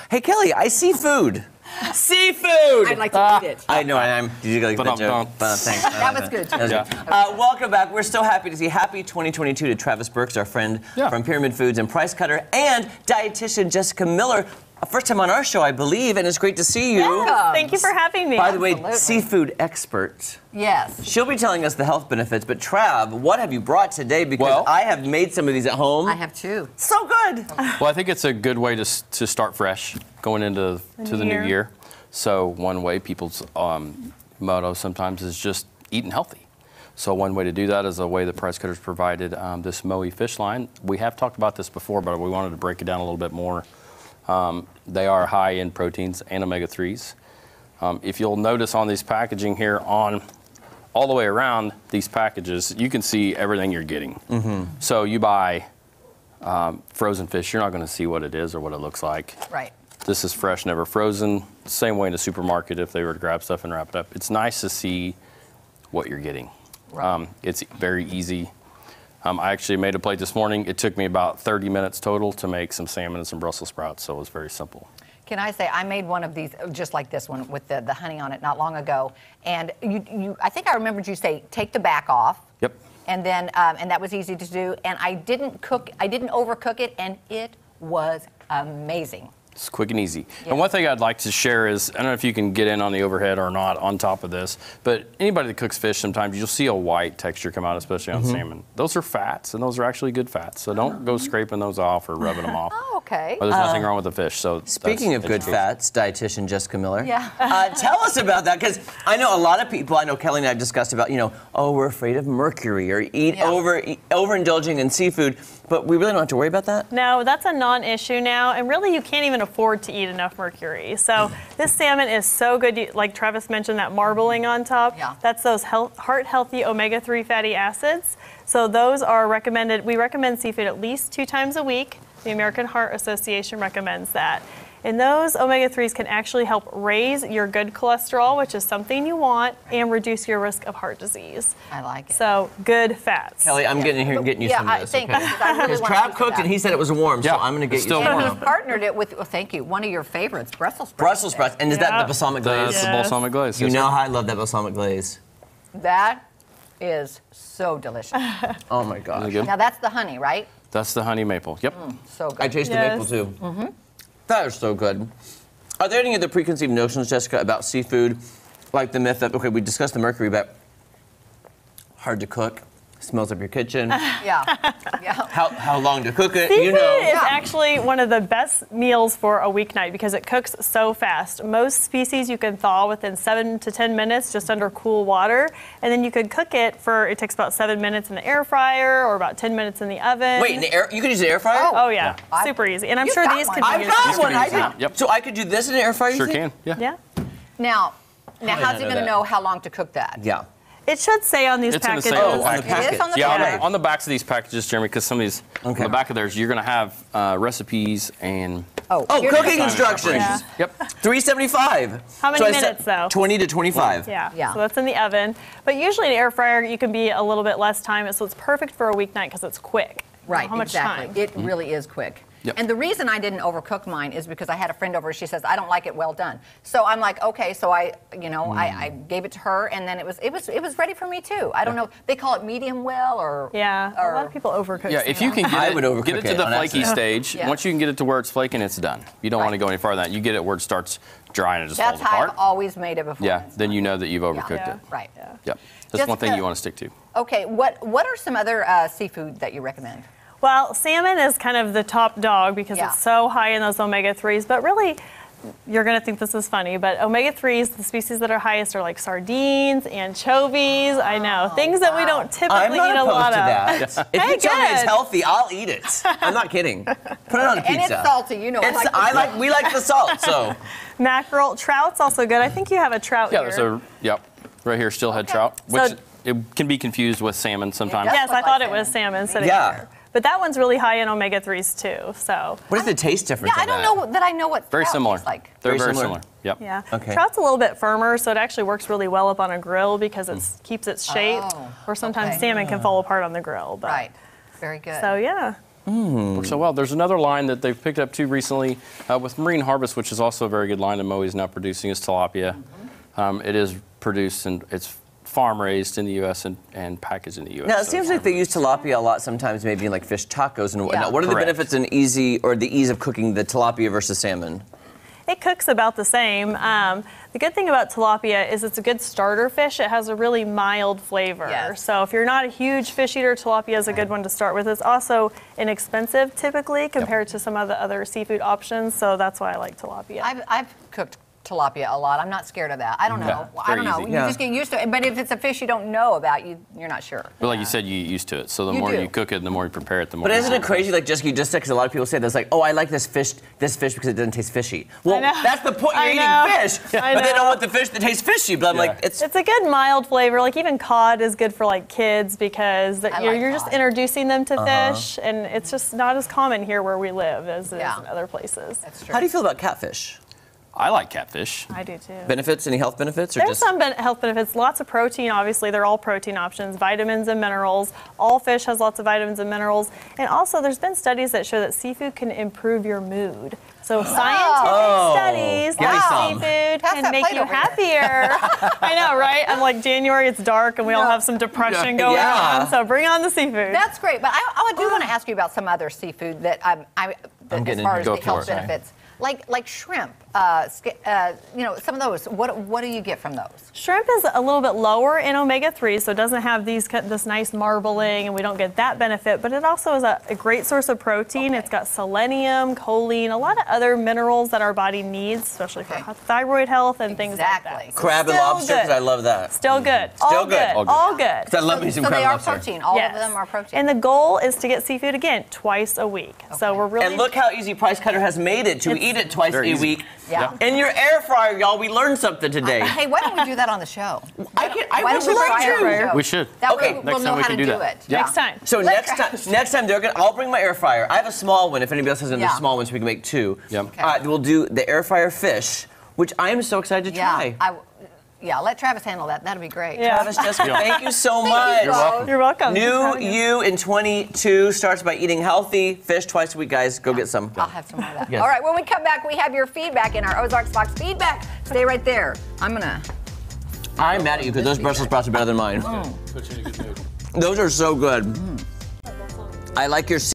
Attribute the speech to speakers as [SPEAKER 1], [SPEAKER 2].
[SPEAKER 1] Hey, Kelly, I see food. Seafood!
[SPEAKER 2] I'd like to eat it.
[SPEAKER 1] I know, did you like that joke? Thanks.
[SPEAKER 2] That was good.
[SPEAKER 1] Welcome back. We're so happy to see happy 2022 to Travis Burks, our friend from Pyramid Foods and Price Cutter, and dietitian Jessica Miller. First time on our show, I believe, and it's great to see you.
[SPEAKER 3] Yes, thank you for having me.
[SPEAKER 1] By the way, seafood expert.
[SPEAKER 2] Yes.
[SPEAKER 1] She'll be telling us the health benefits, but Trav, what have you brought today? Because I have made some of these at home.
[SPEAKER 2] I have too.
[SPEAKER 1] So good.
[SPEAKER 4] Well, I think it's a good way to start fresh going into the new year. So one way people's motto sometimes is just eating healthy. So one way to do that is a way that Price Cutters provided this Moe fish line. We have talked about this before, but we wanted to break it down a little bit more. They are high in proteins and omega-3s. If you'll notice on these packaging here on all the way around these packages, you can see everything you're getting. So you buy frozen fish, you're not going to see what it is or what it looks like.
[SPEAKER 2] Right.
[SPEAKER 4] This is fresh, never frozen. Same way in a supermarket if they were to grab stuff and wrap it up. It's nice to see what you're getting. Right. It's very easy. I actually made a plate this morning. It took me about 30 minutes total to make some salmon and some Brussels sprouts, so it was very simple.
[SPEAKER 2] Can I say, I made one of these, just like this one, with the honey on it not long ago. And I think I remembered you say, take the back off.
[SPEAKER 4] Yep.
[SPEAKER 2] And then, and that was easy to do. And I didn't overcook it, and it was amazing.
[SPEAKER 4] It's quick and easy. Yeah. And one thing I'd like to share is, I don't know if you can get in on the overhead or not on top of this, but anybody that cooks fish, sometimes you'll see a white texture come out, especially on salmon. Those are fats, and those are actually good fats. So don't go scraping those off or rubbing them off.
[SPEAKER 2] Oh, okay.
[SPEAKER 4] Or there's nothing wrong with the fish. So
[SPEAKER 1] speaking of good fats, dietitian Jessica Miller.
[SPEAKER 2] Yeah.
[SPEAKER 1] Tell us about that, because I know a lot of people, I know Kelly and I have discussed about, oh, we're afraid of mercury or overindulging in seafood, but we really don't have to worry about that?
[SPEAKER 3] No, that's a non-issue now, and really you can't even afford to eat enough mercury. So this salmon is so good, like Travis mentioned, that marbling on top. Yeah. That's those heart-healthy omega-3 fatty acids. So those are recommended. We recommend seafood at least 2 times a week. The American Heart Association recommends that. And those omega-3s can actually help raise your good cholesterol, which is something you want, and reduce your risk of heart disease.
[SPEAKER 2] I like it.
[SPEAKER 3] So good fats.
[SPEAKER 1] Kelly, I'm getting here and getting you some of this. Because Trav cooked and he said it was warm, so I'm going to get you some.
[SPEAKER 2] And he partnered it with, thank you, one of your favorites, Brussels sprouts.
[SPEAKER 1] Brussels sprouts. And is that the balsamic glaze?
[SPEAKER 4] That's the balsamic glaze.
[SPEAKER 1] You know how I love that balsamic glaze.
[SPEAKER 2] That is so delicious.
[SPEAKER 1] Oh my gosh.
[SPEAKER 2] Now that's the honey, right?
[SPEAKER 4] That's the honey maple. Yep.
[SPEAKER 2] So good.
[SPEAKER 1] I taste the maple too. That is so good. Are there any other preconceived notions, Jessica, about seafood? Like the myth that, okay, we discussed the mercury, but hard to cook, smells up your kitchen.
[SPEAKER 2] Yeah.
[SPEAKER 1] How long to cook it,
[SPEAKER 3] Seafood is actually one of the best meals for a weeknight because it cooks so fast. Most species you can thaw within 7 to 10 minutes just under cool water, and then you could cook it it takes about 7 minutes in the air fryer or about 10 minutes in the oven.
[SPEAKER 1] Wait, you could use the air fryer?
[SPEAKER 3] Oh yeah, super easy. And I'm sure these could be used.
[SPEAKER 1] I've got one. Yep. So I could do this in the air fryer?
[SPEAKER 4] Sure can. Yeah.
[SPEAKER 2] Now how's he going to know how long to cook that?
[SPEAKER 1] Yeah.
[SPEAKER 3] It should say on these packages.
[SPEAKER 1] On the package.
[SPEAKER 2] It is on the
[SPEAKER 4] package. On the backs of these packages, Jeremy, because some of these, on the back of theirs, you're going to have recipes and...
[SPEAKER 1] cooking instructions.
[SPEAKER 3] Yeah.
[SPEAKER 4] Yep.
[SPEAKER 1] $3.75.
[SPEAKER 3] How many minutes, though?
[SPEAKER 1] 20 to 25.
[SPEAKER 3] Yeah. So that's in the oven. But usually in an air fryer, you can be a little bit less time, so it's perfect for a weeknight because it's quick.
[SPEAKER 2] Right,
[SPEAKER 3] how much time?
[SPEAKER 2] It really is quick.
[SPEAKER 4] Yep.
[SPEAKER 2] And the reason I didn't overcook mine is because I had a friend over. She says I don't like it well done. So I'm like, okay. So I gave it to her, and then it was ready for me too. I don't know. They call it medium well or
[SPEAKER 3] a lot of people overcook.
[SPEAKER 4] Yeah, if you can get it to the flaky stage.
[SPEAKER 2] Yeah.
[SPEAKER 4] Once you can get it to where it's flaking, it's done. You don't want to go any farther than that. You get it where it starts drying and it just falls apart.
[SPEAKER 2] That's how I've always made it before.
[SPEAKER 4] Yeah, then you know that you've overcooked it.
[SPEAKER 2] Right.
[SPEAKER 4] Yep. That's one thing you want to stick to.
[SPEAKER 2] Okay. What are some other seafood that you recommend?
[SPEAKER 3] Well, salmon is kind of the top dog because it's so high in those omega-3s, but really, you're going to think this is funny, but omega-3s, the species that are highest are like sardines, anchovies, I know, things that we don't typically eat a lot of.
[SPEAKER 1] That. If you tell me it's healthy, I'll eat it. I'm not kidding. Put it on a pizza.
[SPEAKER 2] And it's salty, you know.
[SPEAKER 1] We like the salt, so.
[SPEAKER 3] Mackerel, trout's also good. I think you have a trout here.
[SPEAKER 4] So, right here, steelhead trout, which it can be confused with salmon sometimes.
[SPEAKER 3] Yes, I thought it was salmon sitting here. But that one's really high in omega-3s too. So.
[SPEAKER 1] What is the taste difference?
[SPEAKER 2] Yeah, I don't know that I know what
[SPEAKER 4] very similar.
[SPEAKER 2] Tastes like.
[SPEAKER 4] They're very similar. Yep.
[SPEAKER 3] Yeah.
[SPEAKER 1] Okay.
[SPEAKER 3] Trout's a little bit firmer, so it actually works really well up on a grill because it keeps its shape. Or sometimes salmon can fall apart on the grill. But
[SPEAKER 2] Right. Very good.
[SPEAKER 3] So yeah.
[SPEAKER 4] Works so well. There's another line that they've picked up too recently with Marine Harvest, which is also a very good line that Moe's now producing, is tilapia. It is produced and it's farm raised in the U.S. and packaged in the U.S.
[SPEAKER 1] Now, it seems like they use tilapia a lot sometimes, maybe in like fish tacos and whatnot. What are the benefits and the ease of cooking the tilapia versus salmon?
[SPEAKER 3] It cooks about the same. The good thing about tilapia is it's a good starter fish. It has a really mild flavor.
[SPEAKER 2] Yes.
[SPEAKER 3] So if you're not a huge fish eater, tilapia is a good one to start with. It's also inexpensive typically compared to some of the other seafood options. So that's why I like tilapia.
[SPEAKER 2] I've cooked tilapia a lot. I'm not scared of that. I don't know.
[SPEAKER 4] Yeah,
[SPEAKER 2] I don't know.
[SPEAKER 4] easy.
[SPEAKER 2] You just get used to it. But if it's a fish you don't know about, you're not sure.
[SPEAKER 4] But like you said, you get used to it. So the
[SPEAKER 2] You
[SPEAKER 4] more
[SPEAKER 2] do.
[SPEAKER 4] you cook it, the more you prepare it, the more.
[SPEAKER 1] But isn't it crazy, like Jessica, you just said, because a lot of people say this, like, oh, I like this fish because it doesn't taste fishy. Well,
[SPEAKER 3] know.
[SPEAKER 1] that's the point. You're
[SPEAKER 3] I
[SPEAKER 1] eating
[SPEAKER 3] know.
[SPEAKER 1] fish,
[SPEAKER 3] I
[SPEAKER 1] but they
[SPEAKER 3] know.
[SPEAKER 1] don't want the fish that tastes fishy. But I'm like,
[SPEAKER 3] It's a good mild flavor. Like even cod is good for like kids because you're just
[SPEAKER 2] cod.
[SPEAKER 3] introducing them to fish, and it's just not as common here where we live as it is in other places.
[SPEAKER 2] That's true.
[SPEAKER 1] How do you feel about catfish?
[SPEAKER 4] I like catfish.
[SPEAKER 3] I do too.
[SPEAKER 1] Benefits? Any health benefits? Or
[SPEAKER 3] There's
[SPEAKER 1] just
[SPEAKER 3] some health benefits. Lots of protein, obviously. They're all protein options, vitamins and minerals. All fish has lots of vitamins and minerals. And also, there's been studies that show that seafood can improve your mood. So scientific studies
[SPEAKER 1] Give me
[SPEAKER 3] that
[SPEAKER 1] some.
[SPEAKER 3] seafood
[SPEAKER 2] Pass
[SPEAKER 3] can
[SPEAKER 2] that
[SPEAKER 3] make
[SPEAKER 2] plate
[SPEAKER 3] you
[SPEAKER 2] over here.
[SPEAKER 3] happier. I know, right? I'm like, January, it's dark, and we all have some depression going
[SPEAKER 1] Yeah.
[SPEAKER 3] on. So bring on the seafood.
[SPEAKER 2] That's great. But I do want to ask you about some other seafood that that as
[SPEAKER 1] getting
[SPEAKER 2] far
[SPEAKER 1] into
[SPEAKER 2] as
[SPEAKER 1] it.
[SPEAKER 2] the
[SPEAKER 4] Go for
[SPEAKER 2] health
[SPEAKER 4] it.
[SPEAKER 2] benefits. Like shrimp, some of those. What do you get from those?
[SPEAKER 3] Shrimp is a little bit lower in omega-3, so it doesn't have this nice marbling, and we don't get that benefit. But it also is a great source of protein.
[SPEAKER 2] Okay.
[SPEAKER 3] It's got selenium, choline, a lot of other minerals that our body needs, especially for thyroid health and things like
[SPEAKER 2] Exactly.
[SPEAKER 3] that.
[SPEAKER 1] crab and
[SPEAKER 3] Still
[SPEAKER 1] lobster? Because
[SPEAKER 3] good.
[SPEAKER 1] I love that.
[SPEAKER 3] Still good.
[SPEAKER 1] Still
[SPEAKER 3] All
[SPEAKER 1] good.
[SPEAKER 3] good.
[SPEAKER 4] All good.
[SPEAKER 3] All good.
[SPEAKER 1] 'Cause I love me some
[SPEAKER 2] So
[SPEAKER 1] crab
[SPEAKER 2] they
[SPEAKER 1] and
[SPEAKER 2] are
[SPEAKER 1] lobster.
[SPEAKER 2] protein. All
[SPEAKER 3] Yes.
[SPEAKER 2] of them are protein.
[SPEAKER 3] And the goal is to get seafood again twice a week. So we're really
[SPEAKER 1] And look how easy Price Cutter has made it to eat it twice
[SPEAKER 4] very
[SPEAKER 1] a
[SPEAKER 4] easy.
[SPEAKER 1] week.
[SPEAKER 2] Yeah.
[SPEAKER 1] In your air fryer, y'all, we learned something today.
[SPEAKER 2] Hey, why don't we do that on the show?
[SPEAKER 1] I
[SPEAKER 2] Why
[SPEAKER 1] would
[SPEAKER 2] don't we
[SPEAKER 1] love
[SPEAKER 2] try it on the
[SPEAKER 1] to.
[SPEAKER 2] show?
[SPEAKER 4] We should.
[SPEAKER 2] That
[SPEAKER 1] Okay,
[SPEAKER 2] way
[SPEAKER 1] next
[SPEAKER 2] we'll
[SPEAKER 4] time
[SPEAKER 2] know
[SPEAKER 4] we
[SPEAKER 2] how
[SPEAKER 4] can
[SPEAKER 2] to
[SPEAKER 4] do
[SPEAKER 2] do
[SPEAKER 4] that.
[SPEAKER 2] it.
[SPEAKER 3] next time.
[SPEAKER 1] So
[SPEAKER 2] Let's
[SPEAKER 1] next time they're gonna. I'll bring my air fryer. I have a small one. If anybody else has another
[SPEAKER 2] Yeah.
[SPEAKER 1] small one, so we can make two.
[SPEAKER 4] Yep.
[SPEAKER 2] Okay.
[SPEAKER 1] We'll do the air fryer fish, which I am so excited to try.
[SPEAKER 2] Let Travis handle that. That'd be great.
[SPEAKER 3] Yeah.
[SPEAKER 1] Travis, Jessica, thank you so much.
[SPEAKER 2] You're welcome.
[SPEAKER 3] You're welcome. Thanks for
[SPEAKER 1] New
[SPEAKER 3] having us.
[SPEAKER 1] you in 22 starts by eating healthy fish twice a week, guys. Go get some.
[SPEAKER 2] I'll have some more of that.
[SPEAKER 1] Yes.
[SPEAKER 2] All right, when we come back, we have your feedback in our Ozarks Box feedback. Stay right there. I'm
[SPEAKER 1] I'm mad at you because those Brussels sprouts are better than mine.
[SPEAKER 4] Puts you in a good mood.
[SPEAKER 1] Those are so good. I like your